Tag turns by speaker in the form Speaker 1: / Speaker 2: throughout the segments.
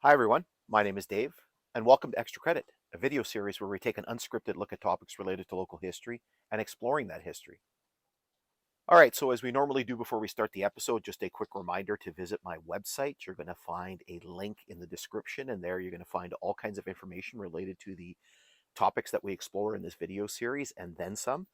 Speaker 1: Hi, everyone. My name is Dave, and welcome to Extra Credit, a video series where we take an unscripted look at topics related to local history and exploring that history. All right, so as we normally do before we start the episode, just a quick reminder to visit my website. You're going to find a link in the description, and there you're going to find all kinds of information related to the topics that we explore in this video series and then some.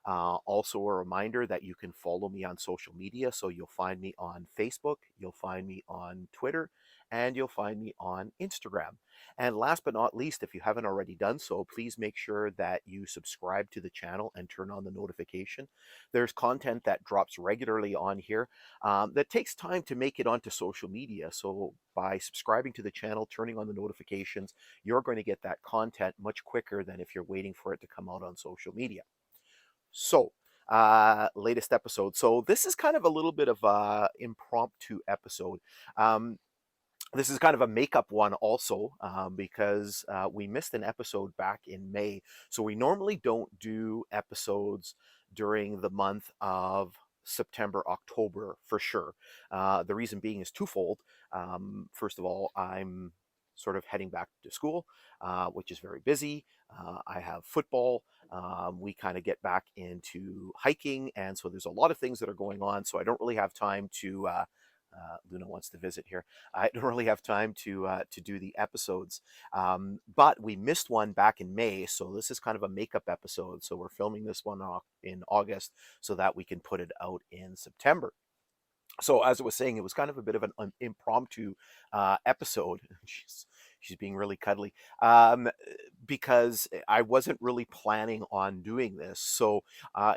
Speaker 1: Also, a reminder that you can follow me on social media. So you'll find me on Facebook, you'll find me on Twitter, and you'll find me on Instagram. And last but not least, if you haven't already done so, please make sure that you subscribe to the channel and turn on the notification. There's content that drops regularly on here that takes time to make it onto social media. So by subscribing to the channel, turning on the notifications, you're going to get that content much quicker than if you're waiting for it to come out on social media. So, latest episode. So this is kind of a little bit of a impromptu episode. Um, this is kind of a makeup one also because we missed an episode back in May. So we normally don't do episodes during the month of September, October for sure. The reason being is twofold. First of all, I'm sort of heading back to school, which is very busy. I have football. We kind of get back into hiking. And so there's a lot of things that are going on. So I don't really have time to. Luna wants to visit here. I don't really have time to do the episodes, but we missed one back in May, so this is kind of a makeup episode. So we're filming this one off in August so that we can put it out in September. So as I was saying, it was kind of a bit of an impromptu episode. She's being really cuddly because I wasn't really planning on doing this. So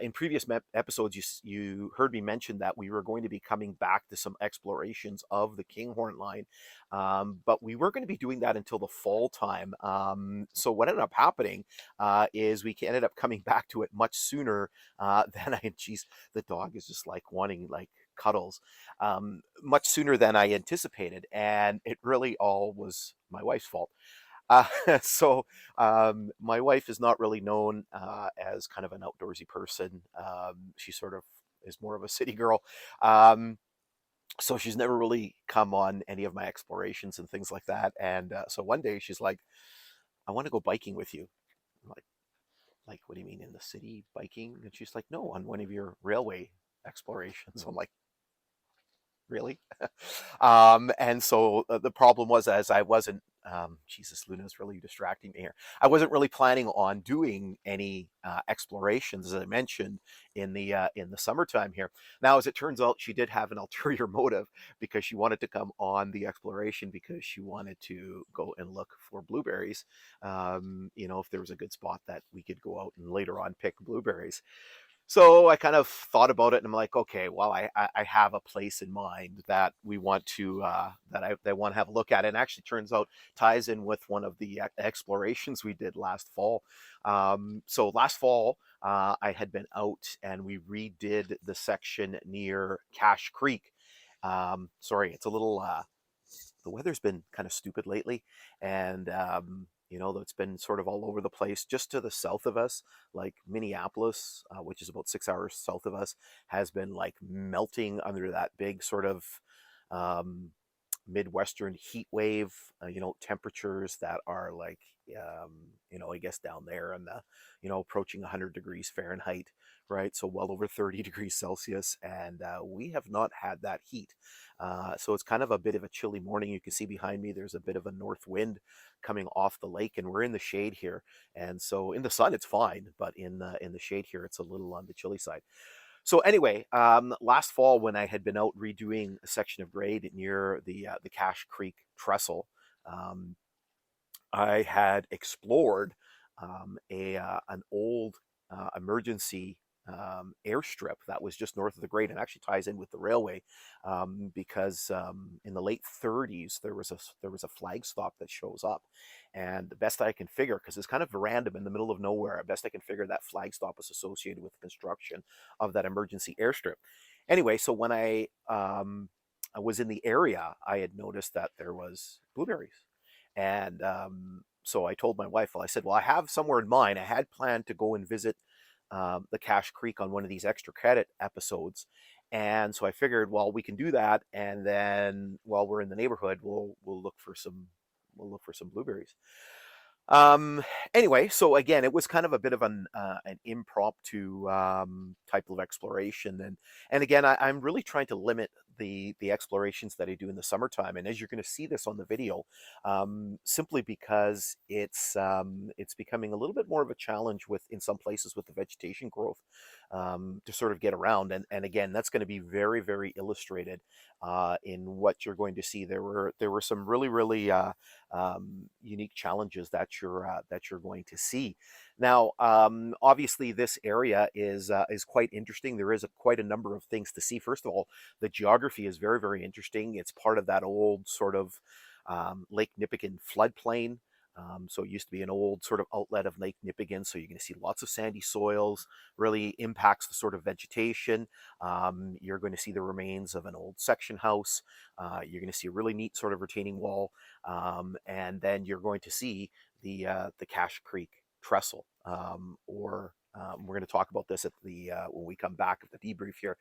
Speaker 1: in previous episodes, you heard me mention that we were going to be coming back to some explorations of the Kinghorn line, but we weren't going to be doing that until the fall time. So what ended up happening is we ended up coming back to it much sooner than I. Geez, the dog is just like wanting like cuddles much sooner than I anticipated. And it really all was my wife's fault. Uh, so my wife is not really known as kind of an outdoorsy person. She sort of is more of a city girl. So she's never really come on any of my explorations and things like that. And so one day she's like, I want to go biking with you. I'm like, what do you mean in the city biking? And she's like, no, on one of your railway explorations. I'm like, really? And so the problem was, as I wasn't, Jesus, Luna's really distracting me here. I wasn't really planning on doing any explorations, as I mentioned in the summertime here. Now, as it turns out, she did have an ulterior motive because she wanted to come on the exploration because she wanted to go and look for blueberries. If there was a good spot that we could go out and later on pick blueberries. So I kind of thought about it, and I'm like, okay, well, I have a place in mind that we want to that want to have a look at. And actually, turns out ties in with one of the explorations we did last fall. So last fall, I had been out and we redid the section near Cash Creek. Sorry, it's a little the weather's been kind of stupid lately, and it's been sort of all over the place. Just to the south of us, like Minneapolis, which is about 6 hours south of us, has been like melting under that big sort of um, Midwestern heat wave. Temperatures that are like, I guess down there and approaching 100 degrees Fahrenheit, right? So well over 30 degrees Celsius, and we have not had that heat. So it's kind of a bit of a chilly morning. You can see behind me, there's a bit of a north wind coming off the lake, and we're in the shade here. And so in the sun, it's fine, but in the shade here, it's a little on the chilly side. So anyway, last fall when I had been out redoing a section of grade near the Cash Creek Trestle, um, I had explored a an old emergency airstrip that was just north of the grade, and actually ties in with the railway because in the late 30s there was a flag stop that shows up, and the best I can figure, because it's kind of random in the middle of nowhere, best I can figure that flag stop was associated with the construction of that emergency airstrip. Anyway, so when I was in the area, I had noticed that there was blueberries. And so I told my wife, well, I said, well, I have somewhere in mind. I had planned to go and visit the Cache Creek on one of these extra credit episodes. And so I figured, well, we can do that. And then while we're in the neighborhood, we'll look for some we'll look for some blueberries. Um, anyway, so again, it was kind of a bit of an impromptu type of exploration, and again, I'm really trying to limit the explorations that I do in the summertime, and as you're going to see this on the video, simply because it's becoming a little bit more of a challenge with in some places with the vegetation growth to sort of get around, and again, that's going to be very, very illustrated in what you're going to see. There were some really unique challenges that you're going to see. Now, obviously, this area is quite interesting. There is quite a number of things to see. First of all, the geography is very, very interesting. It's part of that old sort of Lake Nipigon floodplain. So it used to be an old sort of outlet of Lake Nipigon. So you're going to see lots of sandy soils, really impacts the sort of vegetation. You're going to see the remains of an old section house. You're going to see a really neat sort of retaining wall. And then you're going to see the Cash Creek Trestle, we're going to talk about this at the when we come back at the debrief here.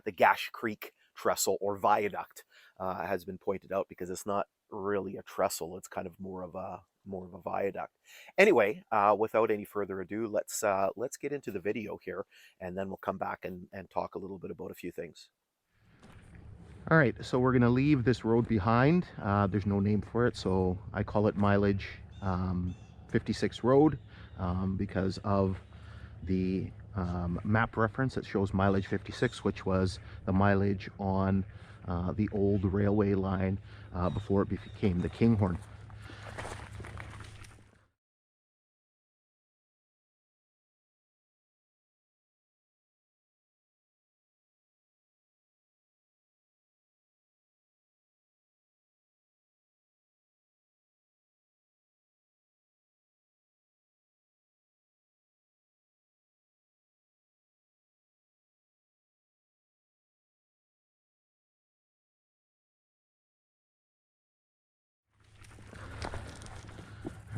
Speaker 1: The Cash Creek Trestle or viaduct has been pointed out because it's not really a trestle; it's kind of more of a viaduct. Anyway, without any further ado, let's get into the video here, and then we'll come back and talk a little bit about a few things.
Speaker 2: All right, so we're going to leave this road behind. There's no name for it, so I call it mileage 56 road because of the map reference that shows mileage 56, which was the mileage on the old railway line before it became the Kinghorn.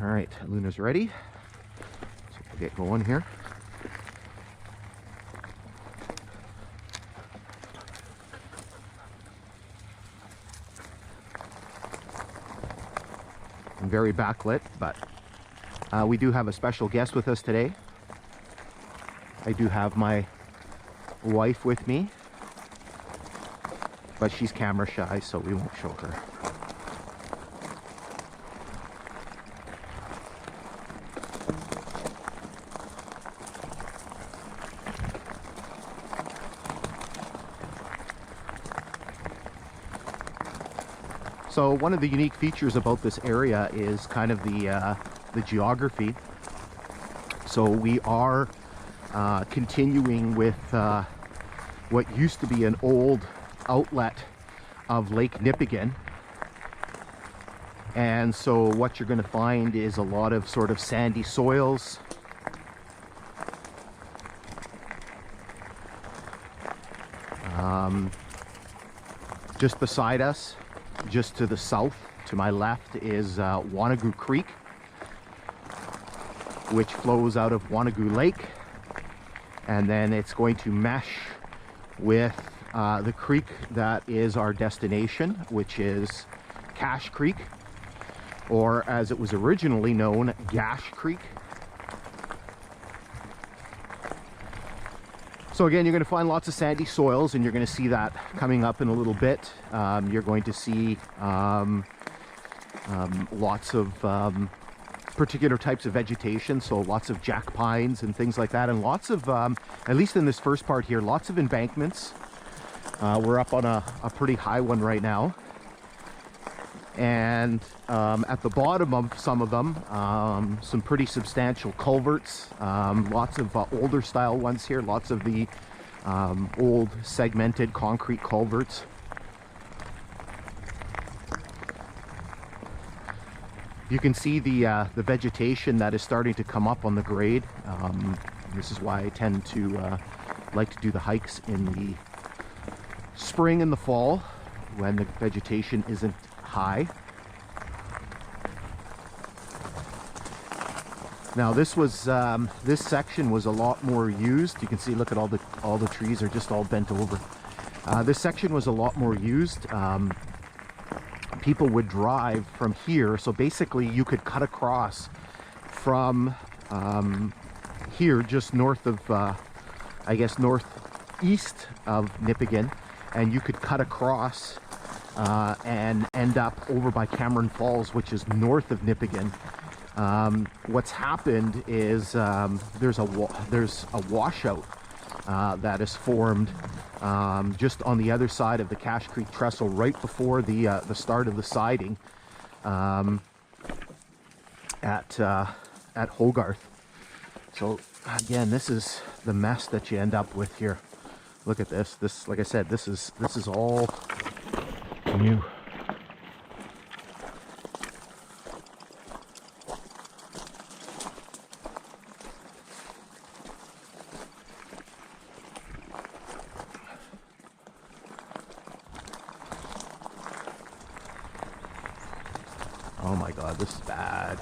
Speaker 2: All right, Luna's ready. So we'll get going here. I'm very backlit, but we do have a special guest with us today. I do have my wife with me, but she's camera shy, so we won't show her. So one of the unique features about this area is kind of the geography. So we are continuing with what used to be an old outlet of Lake Nipigon. And so what you're going to find is a lot of sort of sandy soils. Just beside us, just to the south, to my left, is Wanagoo Creek, which flows out of Wanagoo Lake, and then it's going to mesh with the creek that is our destination, which is Cash Creek, or as it was originally known, Cash Creek. So again, you're going to find lots of sandy soils, and you're going to see that coming up in a little bit. You're going to see lots of particular types of vegetation, so lots of jack pines and things like that, and lots of, at least in this first part here, lots of embankments. We're up on a pretty high one right now. And at the bottom of some of them, some pretty substantial culverts, lots of older style ones here, lots of the old segmented concrete culverts. You can see the vegetation that is starting to come up on the grade. This is why I tend to like to do the hikes in the spring and the fall when the vegetation isn't high. Now this section was a lot more used. You can see, look at all the trees are just all bent over. This section was a lot more used. people would drive from here. So basically you could cut across from here, just north of, I guess, northeast of Nipigon, and you could cut across and end up over by Cameron Falls, which is north of Nipigon. What's happened is there's a washout that is formed just on the other side of the Cash Creek Trestle, right before the start of the siding at Hogarth. So again, this is the mess that you end up with here. Look at this. This, like I said, this is all new. Oh my God, this is bad.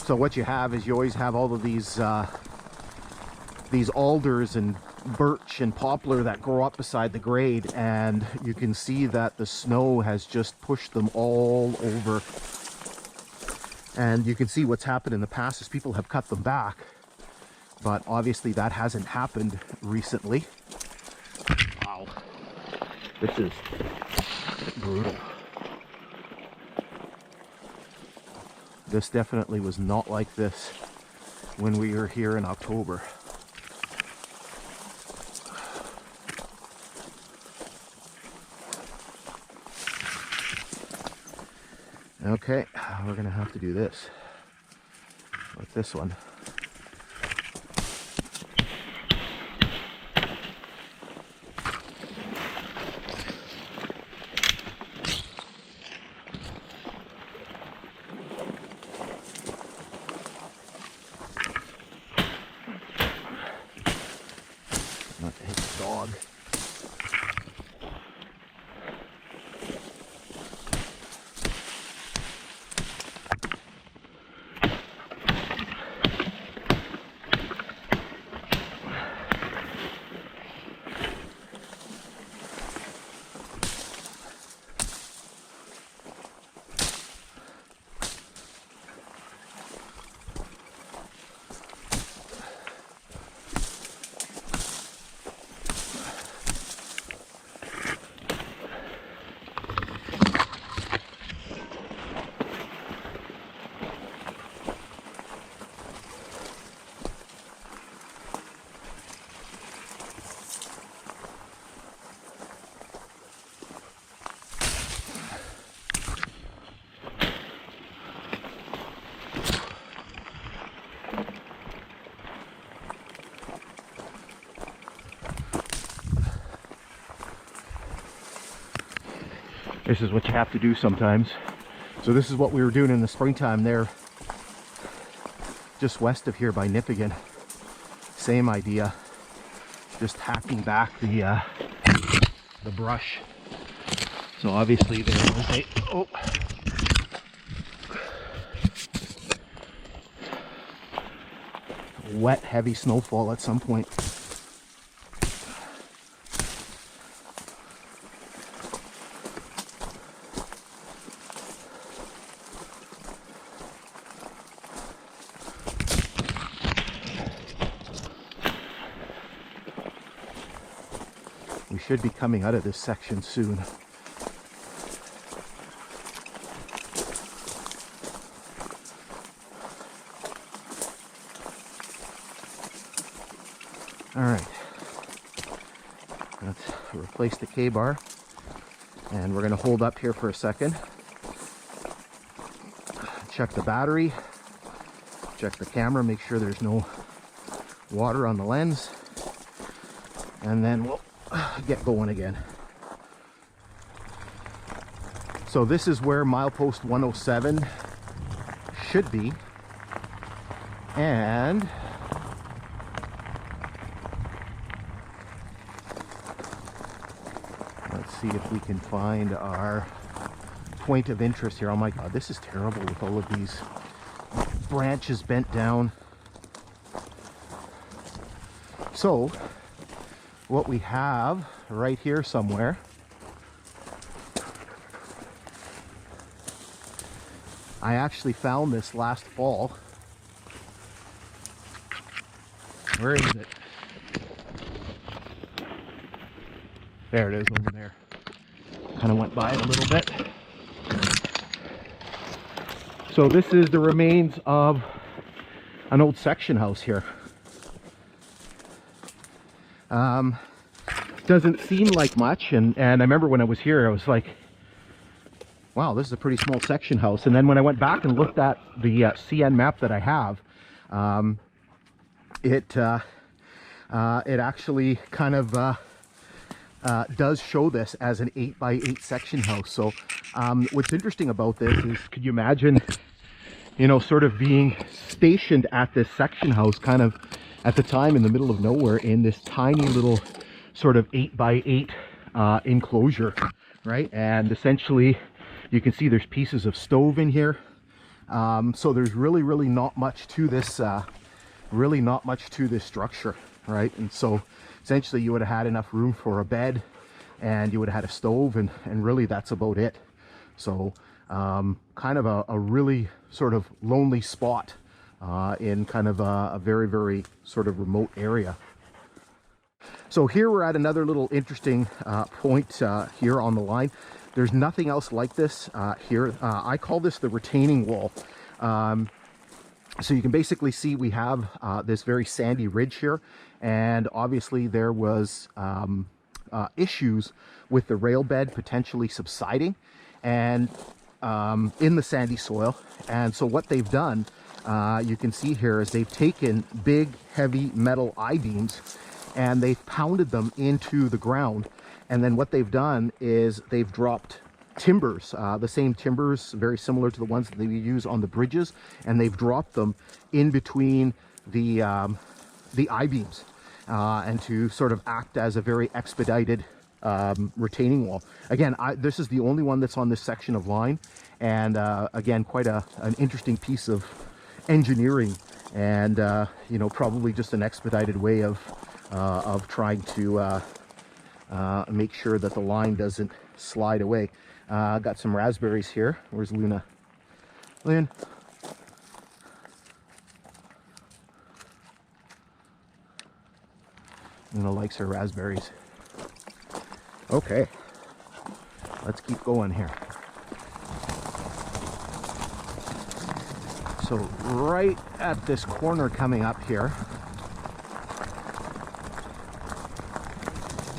Speaker 2: So what you have is you always have all of these alders and birch and poplar that grow up beside the grade, and you can see that the snow has just pushed them all over. And you can see what's happened in the past is people have cut them back, but obviously that hasn't happened recently. Wow, this is brutal. This definitely was not like this when we were here in October. Okay, we're gonna have to do this with this one. Not to hit the dog. This is what you have to do sometimes. So this is what we were doing in the springtime there, just west of here by Nipigon. Same idea, just hacking back the brush. So obviously there was a wet, heavy snowfall at some point. We should be coming out of this section soon. All right, let's replace the K-bar, and we're going to hold up here for a second. Check the battery, check the camera, make sure there's no water on the lens, and then we'll get going again. So this is where Milepost 107 should be, and let's see if we can find our point of interest here. Oh my God, this is terrible with all of these branches bent down. So what we have right here somewhere, I actually found this last fall. Where is it? There it is over there. Kind of went by it a little bit. So this is the remains of an old section house here. Doesn't seem like much, and I remember when I was here I was like, wow, this is a pretty small section house. And then when I went back and looked at the CN map that I have, it actually kind of does show this as an 8x8 section house. So what's interesting about this is, could you imagine, you know, sort of being stationed at this section house kind of at the time in the middle of nowhere in this tiny little sort of 8x8 enclosure, right? And essentially you can see there's pieces of stove in here. So there's really not much to this structure, right? And so essentially you would have had enough room for a bed, and you would have had a stove, and really that's about it. So kind of a really sort of lonely spot in kind of a very sort of remote area. So here we're at another little interesting point here on the line. There's nothing else like this here. I call this the retaining wall. So you can basically see we have this very sandy ridge here, and obviously there was issues with the rail bed potentially subsiding and in the sandy soil. And so what they've done, you can see here, is they've taken big heavy metal I-beams and they've pounded them into the ground. And then what they've done is they've dropped timbers, the same timbers, very similar to the ones that they use on the bridges, and they've dropped them in between the I-beams and to sort of act as a very expedited retaining wall. Again, this is the only one that's on this section of line, and again, quite an interesting piece of engineering, and you know, probably just an expedited way of trying to make sure that the line doesn't slide away. Got some raspberries here. Where's Luna? Lynn? Luna likes her raspberries. Okay, let's keep going here. So right at this corner coming up here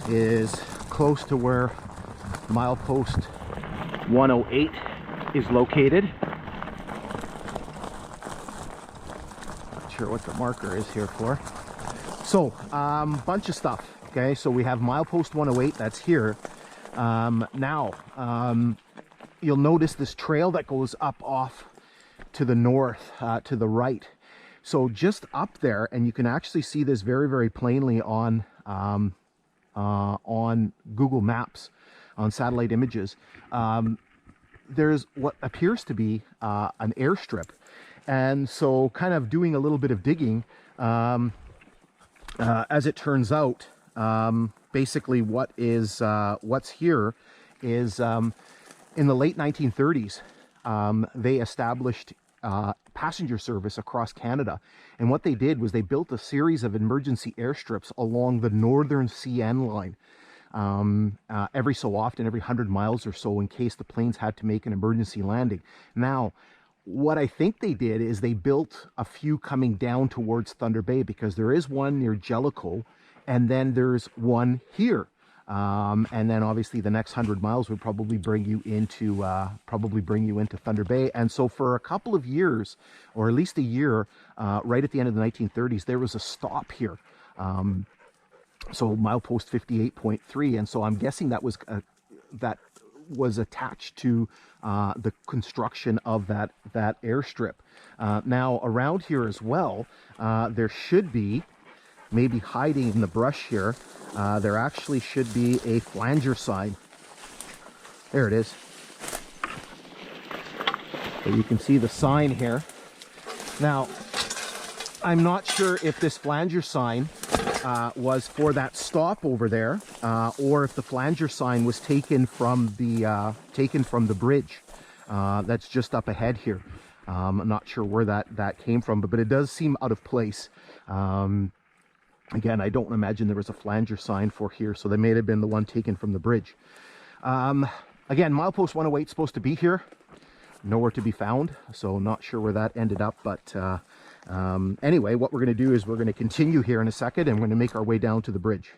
Speaker 2: is close to where Milepost 108 is located. Not sure what the marker is here for. So, bunch of stuff. Okay, so we have Milepost 108, that's here. Now, you'll notice this trail that goes up off to the north, to the right. So just up there, and you can actually see this very plainly on Google Maps, on satellite images. There's what appears to be an airstrip, and so kind of doing a little bit of digging, as it turns out, basically what's here is in the late 1930s they established passenger service across Canada, and what they did was they built a series of emergency airstrips along the northern CN line. Every so often, every 100 miles or so, in case the planes had to make an emergency landing. Now, what I think they did is they built a few coming down towards Thunder Bay, because there is one near Jellicoe, and then there's one here. And then obviously the next 100 miles would probably bring you into Thunder Bay. And so for a couple of years, or at least a year, right at the end of the 1930s, there was a stop here. So Milepost 58.3, and so I'm guessing that was attached to the construction of that airstrip. Now around here as well, there should be, maybe hiding in the brush here, there actually should be a flanger sign. There it is. So you can see the sign here. Now, I'm not sure if this flanger sign was for that stop over there, or if the flanger sign was taken from the bridge that's just up ahead here. I'm not sure where that came from, but it does seem out of place. Again, I don't imagine there was a flanger sign for here, so they may have been the one taken from the bridge. Again, Milepost 108 is supposed to be here. Nowhere to be found, so not sure where that ended up, but anyway, what we're going to do is we're going to continue here in a second, and we're going to make our way down to the bridge.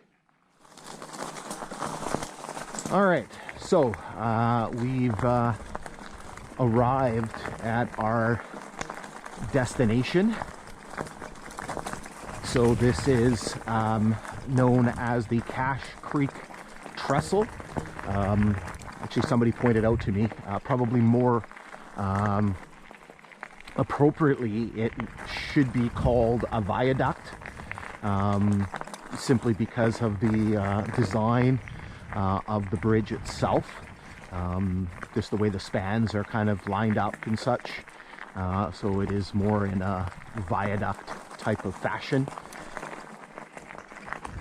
Speaker 2: All right, so we've arrived at our destination. So this is known as the Cash Creek Trestle. Actually, somebody pointed out to me, probably more appropriately, it should be called a viaduct, simply because of the design of the bridge itself. Just the way the spans are kind of lined up and such. So it is more in a viaduct type of fashion.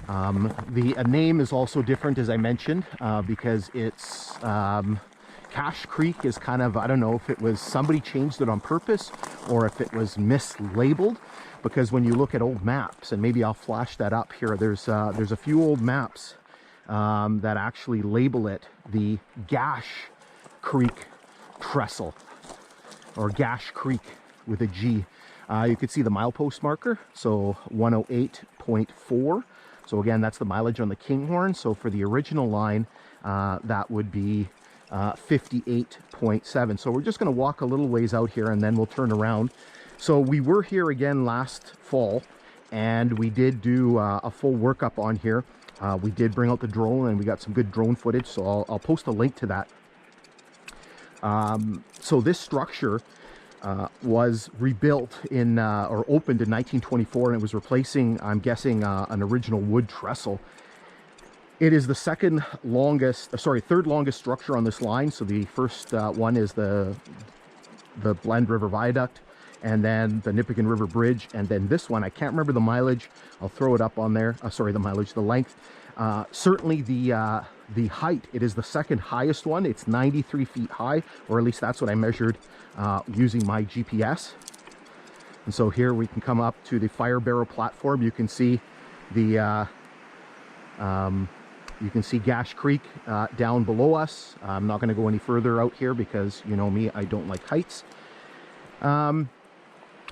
Speaker 2: The name is also different, as I mentioned, because it's Cash Creek is kind of, I don't know if it was somebody changed it on purpose or if it was mislabeled, because when you look at old maps, and maybe I'll flash that up here, there's a few old maps that actually label it the Gash Creek Trestle, or Gash Creek with a G. You could see the milepost marker, so 108.4. So again, that's the mileage on the Kinghorn. So for the original line, that would be 58.7. So we're just going to walk a little ways out here, and then we'll turn around. So we were here again last fall, and we did do a full workup on here. We did bring out the drone, and we got some good drone footage, so I'll post a link to that. So this structure was rebuilt in or opened in 1924, and it was replacing, I'm guessing, an original wood trestle. It is the third longest structure on this line. So the first one is the Blend River Viaduct, and then the Nipigon River Bridge, and then this one, I can't remember the mileage. I'll throw it up on there. Sorry, the mileage, the length. Certainly the height, it is the second highest one. It's 93 feet high, or at least that's what I measured using my GPS. And so here we can come up to the fire barrel platform. You can see the you can see Gash Creek down below us. I'm not going to go any further out here because, you know me, I don't like heights.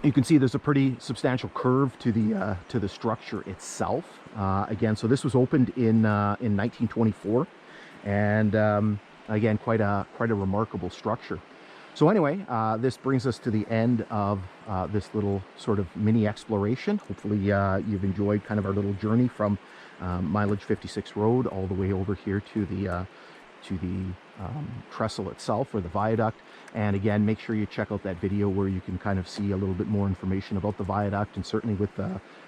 Speaker 2: You can see there's a pretty substantial curve to the structure itself. Again, so this was opened in 1924, and again, quite a remarkable structure. So anyway, this brings us to the end of this little sort of mini exploration. Hopefully you've enjoyed kind of our little journey from Mileage 56 Road all the way over here to the trestle itself, or the viaduct. And again, make sure you check out that video where you can kind of see a little bit more information about the viaduct, and certainly with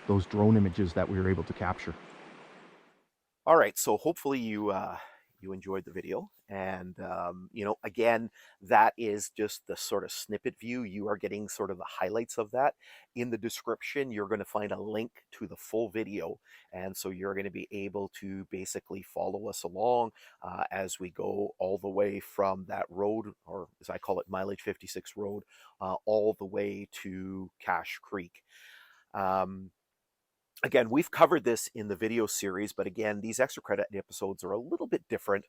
Speaker 2: those drone images that we were able to capture.
Speaker 1: All right, so hopefully you enjoyed the video, and you know, again, that is just the sort of snippet view. You are getting sort of the highlights of that. In the description, you're going to find a link to the full video, and so you're going to be able to basically follow us along as we go all the way from that road, or as I call it, Mileage 56 Road, all the way to Cash Creek. Again, we've covered this in the video series, but again, these extra credit episodes are a little bit different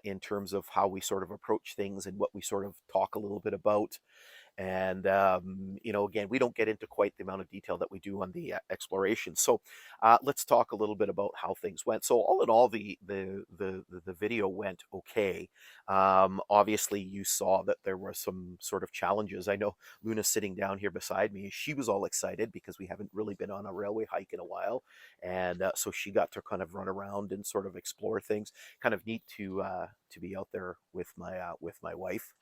Speaker 1: in terms of how we sort of approach things and what we sort of talk a little bit about. And, you know, again, we don't get into quite the amount of detail that we do on the exploration. So let's talk a little bit about how things went. So all in all, the video went okay. Obviously, you saw that there were some sort of challenges. I know Luna sitting down here beside me, she was all excited because we haven't really been on a railway hike in a while. And so she got to kind of run around and sort of explore things. Kind of neat to be out there with my wife.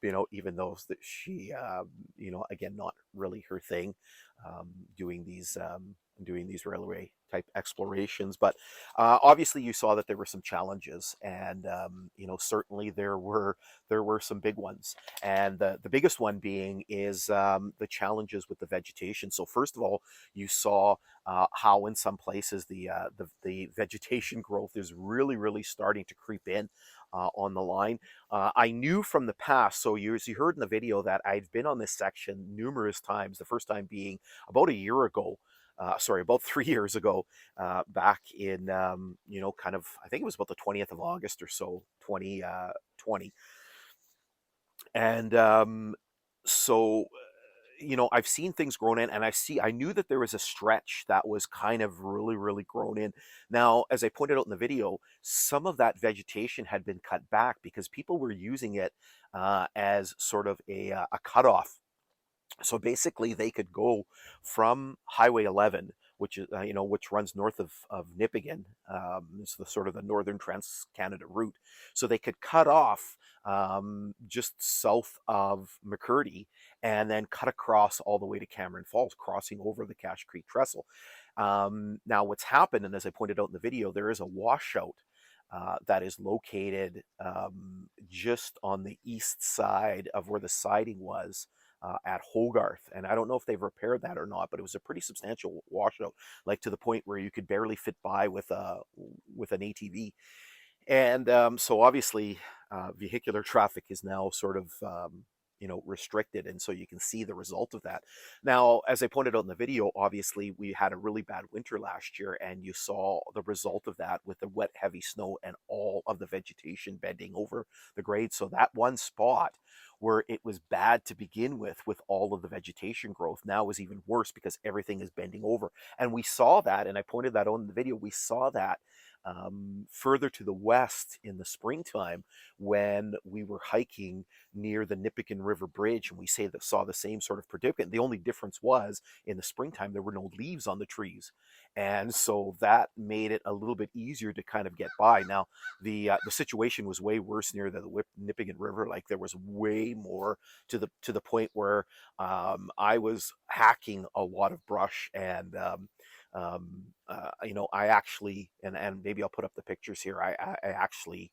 Speaker 1: You know, even though that she, you know, again, not really her thing, doing these doing these railway type explorations. But obviously, you saw that there were some challenges, and certainly there were some big ones. And the biggest one being is the challenges with the vegetation. So first of all, you saw how in some places the vegetation growth is really starting to creep in on the line. I knew from the past, so as you heard in the video, that I've been on this section numerous times. The first time being about a year ago. Sorry, about 3 years ago, back in, kind of, I think it was about the 20th of August or so, 2020. And so, I've seen things grown in, and I knew that there was a stretch that was kind of really grown in. Now, as I pointed out in the video, some of that vegetation had been cut back because people were using it as sort of a cutoff. So basically, they could go from Highway 11, which is which runs north of Nipigon. It's the sort of the northern Trans Canada route. So they could cut off just south of McKirdy and then cut across all the way to Cameron Falls, crossing over the Cash Creek Trestle. Now, what's happened, and as I pointed out in the video, there is a washout that is located just on the east side of where the siding was at Hogarth. And I don't know if they've repaired that or not, but it was a pretty substantial washout, like to the point where you could barely fit by with an ATV. And so obviously, vehicular traffic is now sort of restricted, and so you can see the result of that. Now, as I pointed out in the video, obviously we had a really bad winter last year, and you saw the result of that with the wet, heavy snow and all of the vegetation bending over the grade. So that one spot where it was bad to begin with all of the vegetation growth, now is even worse because everything is bending over. And we saw that, and I pointed that out in the video, we saw that further to the west in the springtime when we were hiking near the Nipigon River Bridge, and we saw the same sort of predicament. The only difference was in the springtime there were no leaves on the trees, and so that made it a little bit easier to kind of get by. Now the situation was way worse near the Nipigon River. Like, there was way more to the point where I was hacking a lot of brush, and I actually, and maybe I'll put up the pictures here. I actually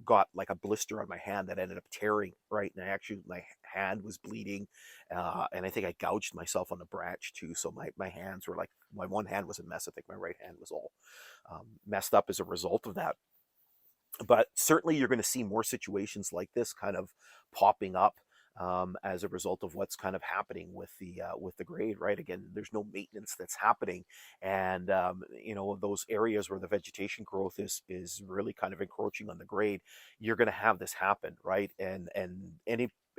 Speaker 1: got like a blister on my hand that ended up tearing, right? And my hand was bleeding, and I think I gouged myself on the branch too. So my hands were like, my one hand was a mess. I think my right hand was all messed up as a result of that. But certainly you're going to see more situations like this kind of popping up as a result of what's kind of happening with the grade, right? Again, there's no maintenance that's happening, and those areas where the vegetation growth is really kind of encroaching on the grade, you're going to have this happen, right? And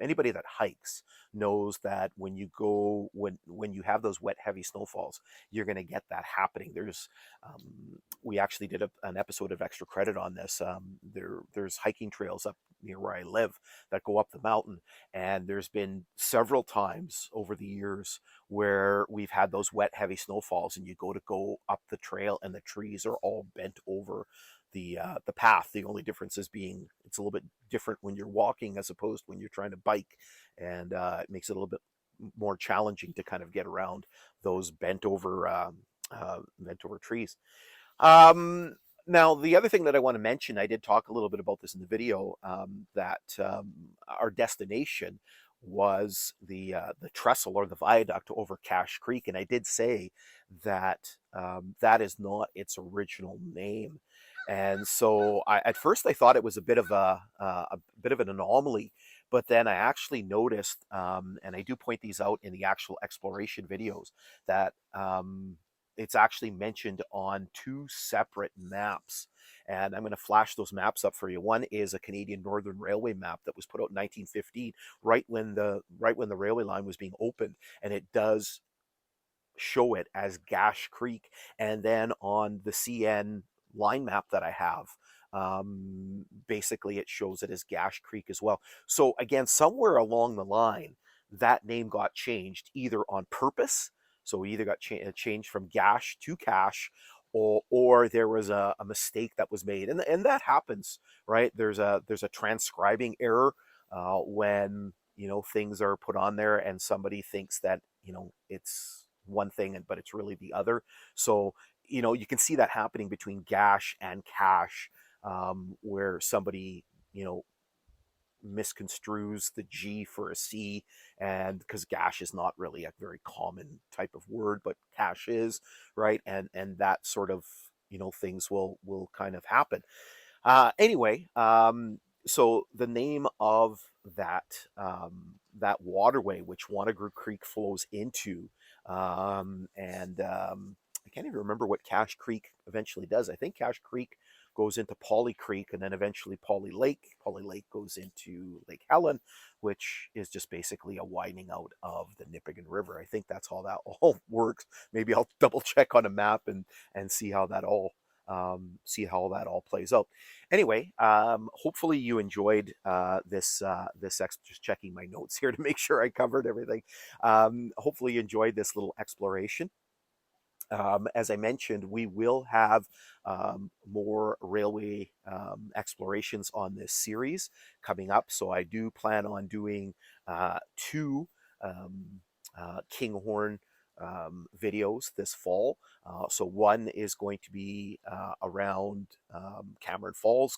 Speaker 1: anybody that hikes knows that when you have those wet, heavy snowfalls, you're going to get that happening. We actually did an episode of Extra Credit on this. There's hiking trails up near where I live that go up the mountain, and there's been several times over the years where we've had those wet, heavy snowfalls, and you go up the trail, and the trees are all bent over the path. The only difference is being it's a little bit different when you're walking as opposed to when you're trying to bike, and it makes it a little bit more challenging to kind of get around those bent over trees. Now, the other thing that I want to mention, I did talk a little bit about this in the video, that our destination was the trestle or the viaduct over Cash Creek, and I did say that that is not its original name. And so at first I thought it was a bit of an anomaly, but then I actually noticed, and I do point these out in the actual exploration videos, that it's actually mentioned on two separate maps. And I'm going to flash those maps up for you. One is a Canadian Northern Railway map that was put out in 1915, right when the railway line was being opened, and it does show it as Gash Creek. And then on the CN line map that I have, basically it shows it as Gash Creek as well. So again, somewhere along the line, that name got changed either on purpose. So we either got changed from Gash to Cash, or there was a mistake that was made, and that happens, right? There's a transcribing error when things are put on there, and somebody thinks that it's one thing, but it's really the other. So, you can see that happening between gash and cash, where somebody, misconstrues the G for a C, and because gash is not really a very common type of word, but cash is, right? And that sort of, things will kind of happen. Anyway, so the name of that waterway which Wanneger Creek flows into, and I can't even remember what Cash Creek eventually does. I think Cash Creek goes into Polly Creek and then eventually Polly Lake. Polly Lake goes into Lake Helen, which is just basically a widening out of the Nipigon River. I think that's how that all works. Maybe I'll double check on a map and see how that all plays out. Anyway, hopefully you enjoyed just checking my notes here to make sure I covered everything. Hopefully you enjoyed this little exploration. As I mentioned, we will have more railway explorations on this series coming up. So I do plan on doing two Kinghorn videos this fall. So one is going to be around Cameron Falls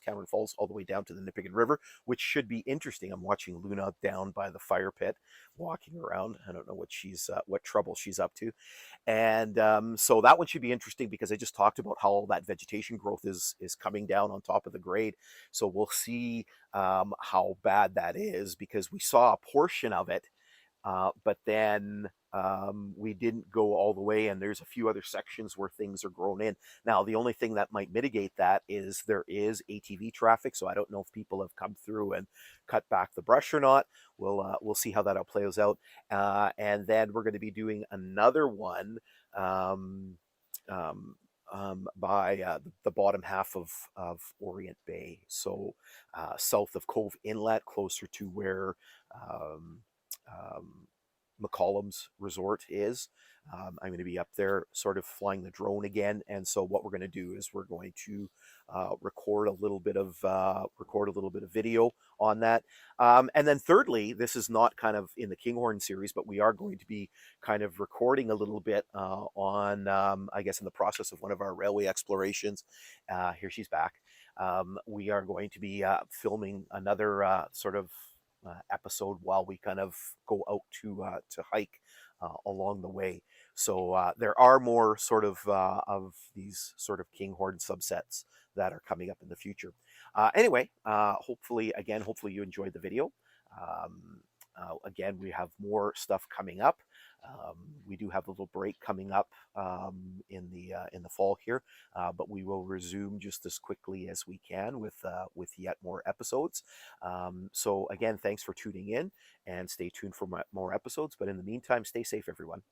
Speaker 1: all the way down to the Nipigon River, which should be interesting. I'm watching Luna down by the fire pit, walking around. I don't know what trouble she's up to. And so that one should be interesting because I just talked about how all that vegetation growth is coming down on top of the grade. So we'll see how bad that is, because we saw a portion of it, but then we didn't go all the way, and there's a few other sections where things are grown in. Now, the only thing that might mitigate that is there is ATV traffic, so I don't know if people have come through and cut back the brush or not. We'll see how that all plays out, and then we're going to be doing another one um, by the bottom half of Orient Bay, so south of Cove Inlet, closer to where um, McCollum's resort is. I'm going to be up there sort of flying the drone again. And so what we're going to do is we're going to record a little bit of video on that. And then thirdly, this is not kind of in the Kinghorn series, but we are going to be kind of recording a little bit on, I guess, in the process of one of our railway explorations. Here she's back. We are going to be filming another sort of episode while we kind of go out to hike along the way. So there are more sort of these sort of Kinghorn subsets that are coming up in the future. Anyway, hopefully you enjoyed the video. Again, we have more stuff coming up. We do have a little break coming up in the fall here, but we will resume just as quickly as we can with yet more episodes. So again, thanks for tuning in, and stay tuned for more episodes. But in the meantime, stay safe, everyone.